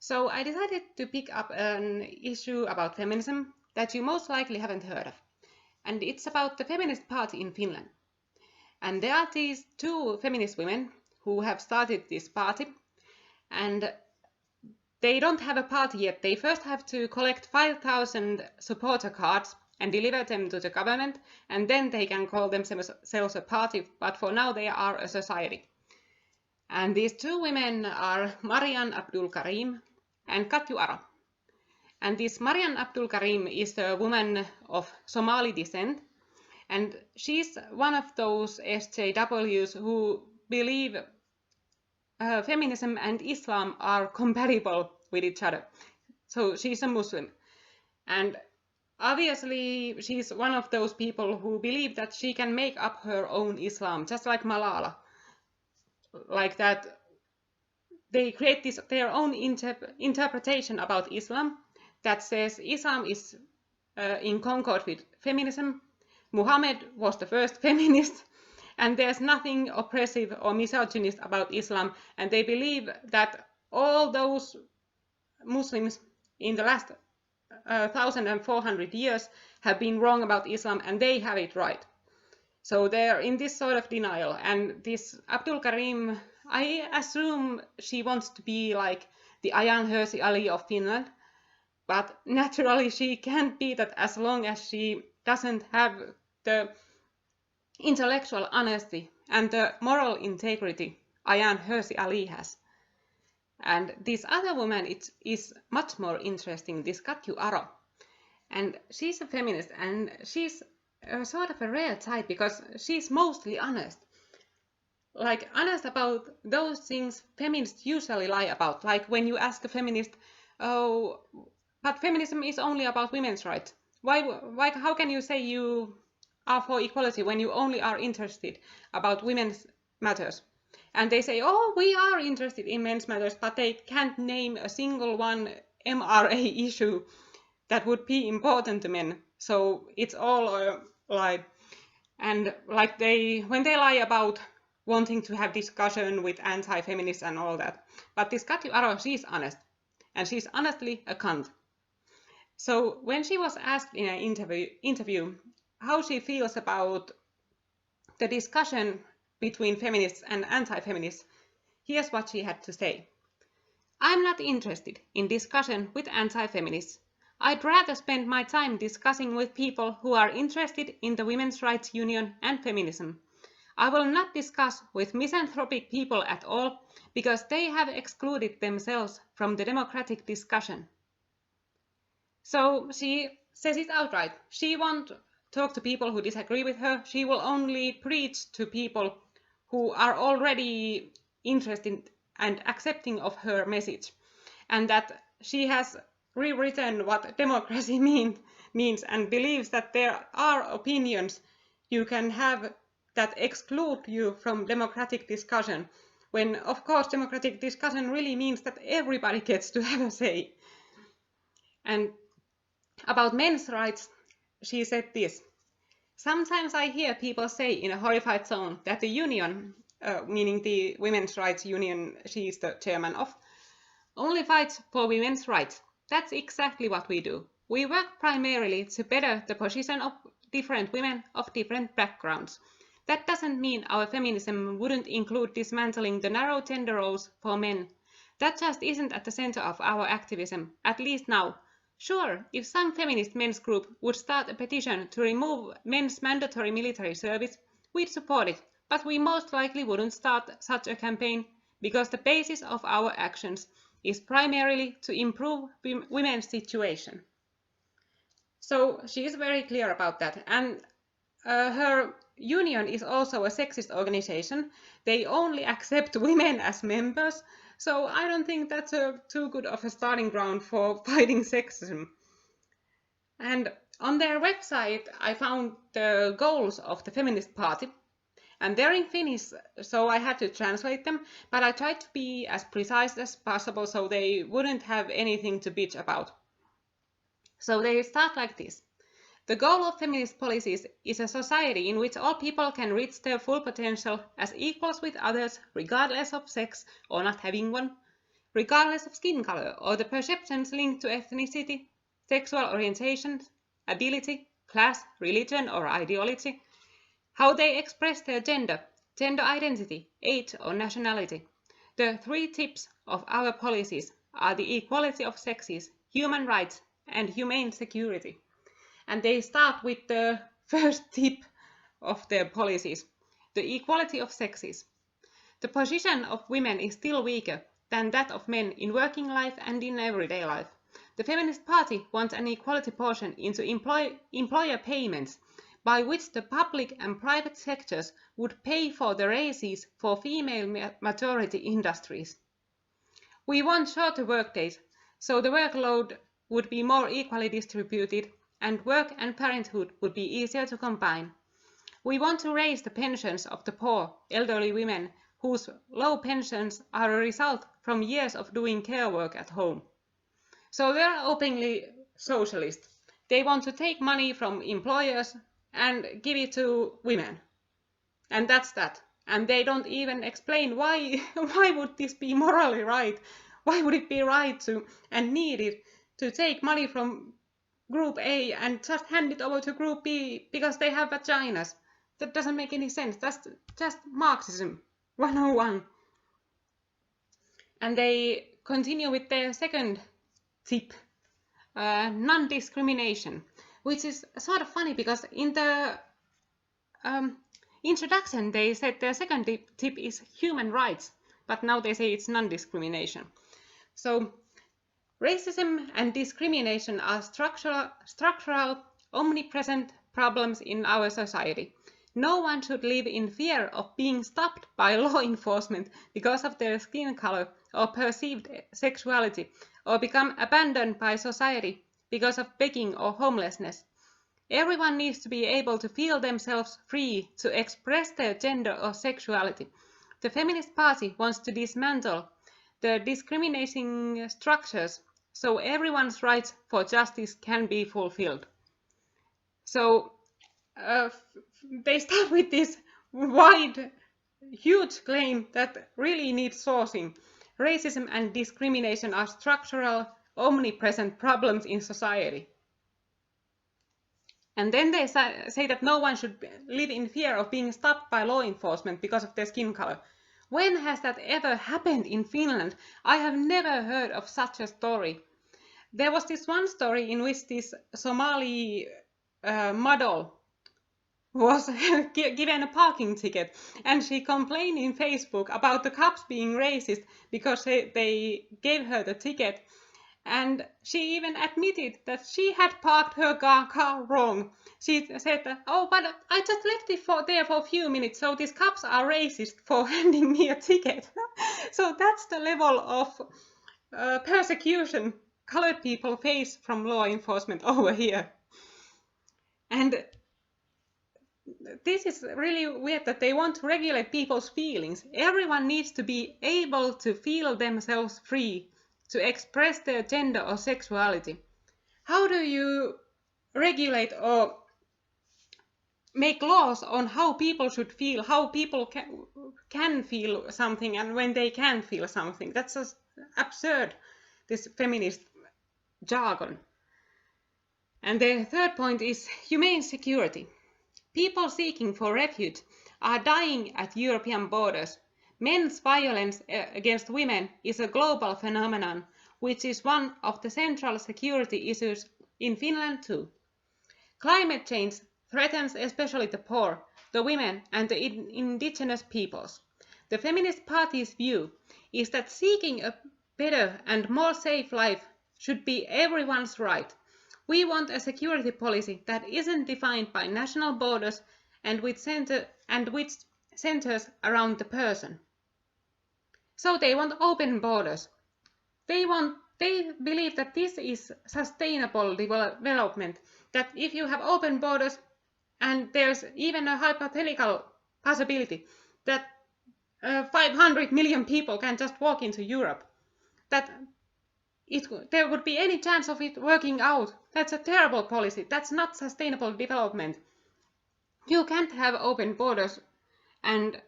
So I decided to pick up an issue about feminism that you most likely haven't heard of. And it's about the feminist party in Finland. And there are these two feminist women who have started this party. And they don't have a party yet. They first have to collect 5,000 supporter cards and deliver them to the government. And then they can call themselves a party. But for now, they are a society. And these two women are Marian Abdul Karim and Katju Aro. And this Marian Abdul Karim is a woman of Somali descent. And she's one of those SJWs who believe feminism and Islam are compatible with each other. So she's a Muslim. And obviously she's one of those people who believe that she can make up her own Islam, just like Malala. Like that they create their own interpretation about Islam that says Islam is in concord with feminism. Muhammad was the first feminist, and there's nothing oppressive or misogynist about Islam. And they believe that all those Muslims in the last 1,400 years have been wrong about Islam, and they have it right. So they're in this sort of denial. And this Abdul Karim, I assume she wants to be like the Ayaan Hirsi Ali of Finland. But naturally she can't be that as long as she doesn't have the intellectual honesty and the moral integrity Ayaan Hirsi Ali has. And this other woman is much more interesting, this Katju Aro. And she's a feminist, and she's sort of a rare type because she's mostly honest. Like honest about those things feminists usually lie about. Like when you ask a feminist, oh, but feminism is only about women's rights. Why, how can you say you are for equality when you only are interested about women's matters? And they say, oh, we are interested in men's matters, but they can't name a single one MRA issue that would be important to men. So it's all a lie. And like when they lie about wanting to have discussion with anti-feminists and all that. But this Katju Aro, she's honest. And she's honestly a cunt. So when she was asked in an interview how she feels about the discussion between feminists and anti-feminists, here's what she had to say. I'm not interested in discussion with anti-feminists. I'd rather spend my time discussing with people who are interested in the Women's Rights Union and feminism. I will not discuss with misanthropic people at all because they have excluded themselves from the democratic discussion. So she says it outright. She won't talk to people who disagree with her. She will only preach to people who are already interested and accepting of her message. And that she has rewritten what democracy means and believes that there are opinions you can have that exclude you from democratic discussion, when of course democratic discussion really means that everybody gets to have a say. And about men's rights, she said this. Sometimes I hear people say in a horrified tone that the union, meaning the Women's Rights Union she is the chairman of, only fights for women's rights. That's exactly what we do. We work primarily to better the position of different women of different backgrounds. That doesn't mean our feminism wouldn't include dismantling the narrow gender roles for men. That just isn't at the center of our activism, at least now. Sure, if some feminist men's group would start a petition to remove men's mandatory military service, we'd support it, but we most likely wouldn't start such a campaign because the basis of our actions is primarily to improve women's situation. So she is very clear about that. And her union is also a sexist organization. They only accept women as members. So I don't think that's too good of a starting ground for fighting sexism. And on their website, I found the goals of the feminist party. And they're in Finnish, so I had to translate them. But I tried to be as precise as possible so they wouldn't have anything to bitch about. So they start like this. The goal of feminist policies is a society in which all people can reach their full potential as equals with others, regardless of sex or not having one, regardless of skin color or the perceptions linked to ethnicity, sexual orientation, ability, class, religion or ideology, how they express their gender, gender identity, age or nationality. The three tips of our policies are the equality of sexes, human rights, and humane security. And they start with the first tip of their policies, the equality of sexes. The position of women is still weaker than that of men in working life and in everyday life. The Feminist Party wants an equality portion into employer payments by which the public and private sectors would pay for the raises for female majority industries. We want shorter workdays, so the workload would be more equally distributed and work and parenthood would be easier to combine. We want to raise the pensions of the poor, elderly women whose low pensions are a result from years of doing care work at home. So they are openly socialist. They want to take money from employers and give it to women. And that's that. And they don't even explain why would this be morally right? Why would it be right to and needed to take money from Group A and just hand it over to Group B because they have vaginas? That doesn't make any sense. That's just Marxism 101. And they continue with their second tip, non-discrimination, which is sort of funny because in the introduction they said their second tip is human rights, but now they say it's non-discrimination. So racism and discrimination are structural, omnipresent problems in our society. No one should live in fear of being stopped by law enforcement because of their skin color or perceived sexuality, or become abandoned by society because of begging or homelessness. Everyone needs to be able to feel themselves free to express their gender or sexuality. The Feminist Party wants to dismantle the discriminating structures so everyone's rights for justice can be fulfilled. So they start with this wide, huge claim that really needs sourcing. Racism and discrimination are structural, omnipresent problems in society. And then they say that no one should live in fear of being stopped by law enforcement because of their skin color. When has that ever happened in Finland? I have never heard of such a story. There was this one story in which this Somali model was given a parking ticket, and she complained in Facebook about the cops being racist because they gave her the ticket, and she even admitted that she had parked her car wrong. She said, "Oh, but I just left it there for a few minutes, so these cops are racist for handing me a ticket." So that's the level of persecution colored people face from law enforcement over here. And this is really weird that they want to regulate people's feelings. Everyone needs to be able to feel themselves free to express their gender or sexuality. How do you regulate or make laws on how people should feel, how people can feel something and when they can feel something? That's just absurd, this feminist jargon. And the third point is humane security. People seeking for refuge are dying at European borders. Men's violence against women is a global phenomenon, which is one of the central security issues in Finland too. Climate change threatens especially the poor, the women and the indigenous peoples. The Feminist Party's view is that seeking a better and more safe life should be everyone's right. We want a security policy that isn't defined by national borders and which centers around the person. So they want open borders. They believe that this is sustainable development, that if you have open borders, and there's even a hypothetical possibility that 500 million people can just walk into Europe, that there would be any chance of it working out. That's a terrible policy. That's not sustainable development. You can't have open borders and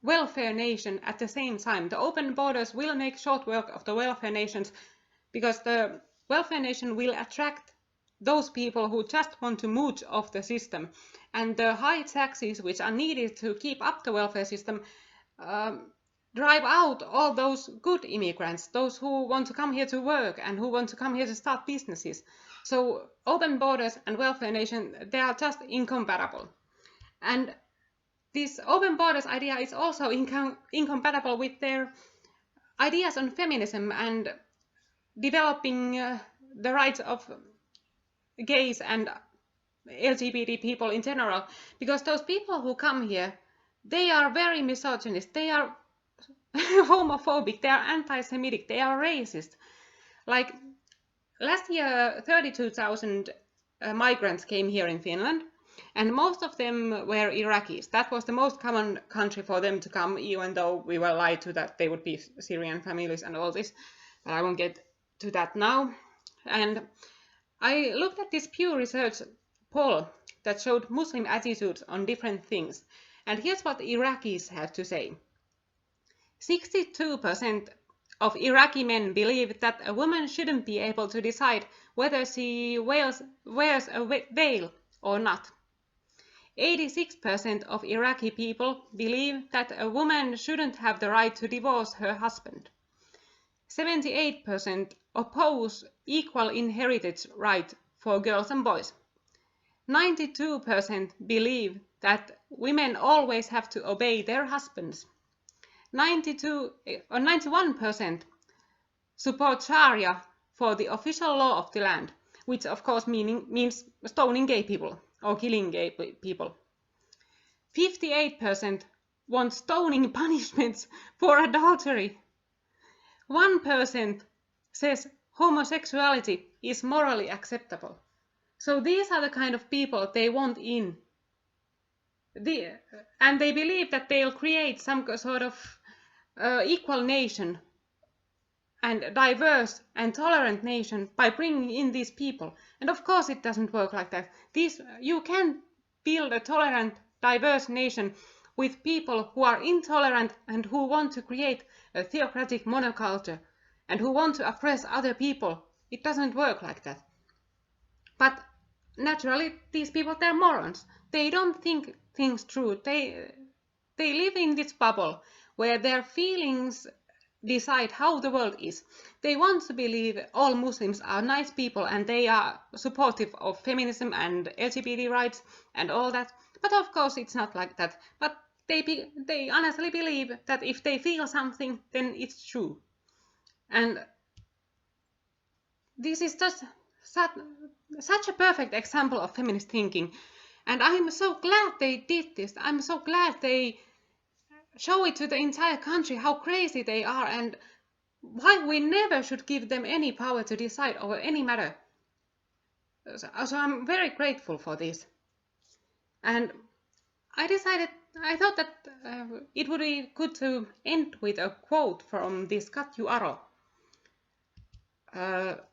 welfare nation at the same time. The open borders will make short work of the welfare nations, because the welfare nation will attract those people who just want to mooch off the system. And the high taxes which are needed to keep up the welfare system drive out all those good immigrants, those who want to come here to work and who want to come here to start businesses. So open borders and welfare nation, they are just incompatible. And this open borders idea is also incompatible with their ideas on feminism and developing the rights of gays and LGBT people in general, because those people who come here, they are very misogynist, they are homophobic, they are anti-Semitic, they are racist. Like last year, 32,000 migrants came here in Finland, and most of them were Iraqis. That was the most common country for them to come, even though we were lied to that they would be Syrian families and all this. But I won't get to that now. And I looked at this Pew Research poll that showed Muslim attitudes on different things. And here's what Iraqis had to say. 62% of Iraqi men believe that a woman shouldn't be able to decide whether she wears a veil or not. 86% of Iraqi people believe that a woman shouldn't have the right to divorce her husband. 78% oppose equal inheritance right for girls and boys. 92% believe that women always have to obey their husbands. 91% support Sharia for the official law of the land, which of course means stoning gay people or killing gay people. 58% want stoning punishments for adultery. 1% says homosexuality is morally acceptable. So these are the kind of people they want in. And they believe that they'll create some sort of equal nation and diverse and tolerant nation by bringing in these people. And of course it doesn't work like that. You can build a tolerant, diverse nation with people who are intolerant and who want to create a theocratic monoculture and who want to oppress other people. It doesn't work like that. But naturally, these people, they're morons. They don't think things through. They live in this bubble where their feelings decide how the world is. They want to believe all Muslims are nice people and they are supportive of feminism and LGBT rights and all that. But of course it's not like that. But they honestly believe that if they feel something, then it's true. And this is just such a perfect example of feminist thinking. And I'm so glad they did this. I'm so glad they show it to the entire country how crazy they are and why we never should give them any power to decide over any matter. So I'm very grateful for this. And I thought that it would be good to end with a quote from this Katju Aro.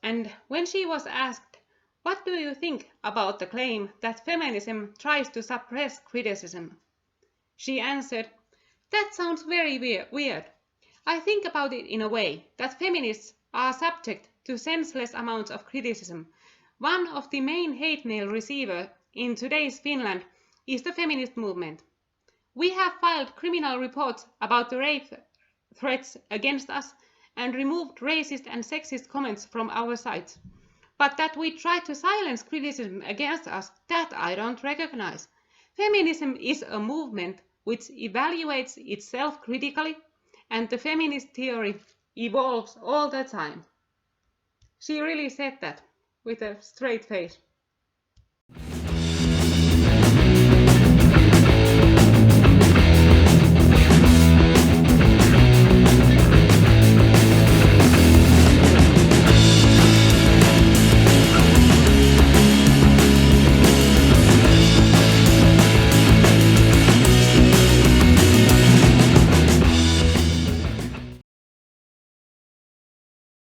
And when she was asked, "What do you think about the claim that feminism tries to suppress criticism?" she answered, "That sounds very weird. I think about it in a way that feminists are subject to senseless amounts of criticism. One of the main hate mail receivers in today's Finland is the feminist movement. We have filed criminal reports about the rape threats against us and removed racist and sexist comments from our sites. But that we try to silence criticism against us, that I don't recognize. Feminism is a movement which evaluates itself critically, and the feminist theory evolves all the time." She really said that with a straight face.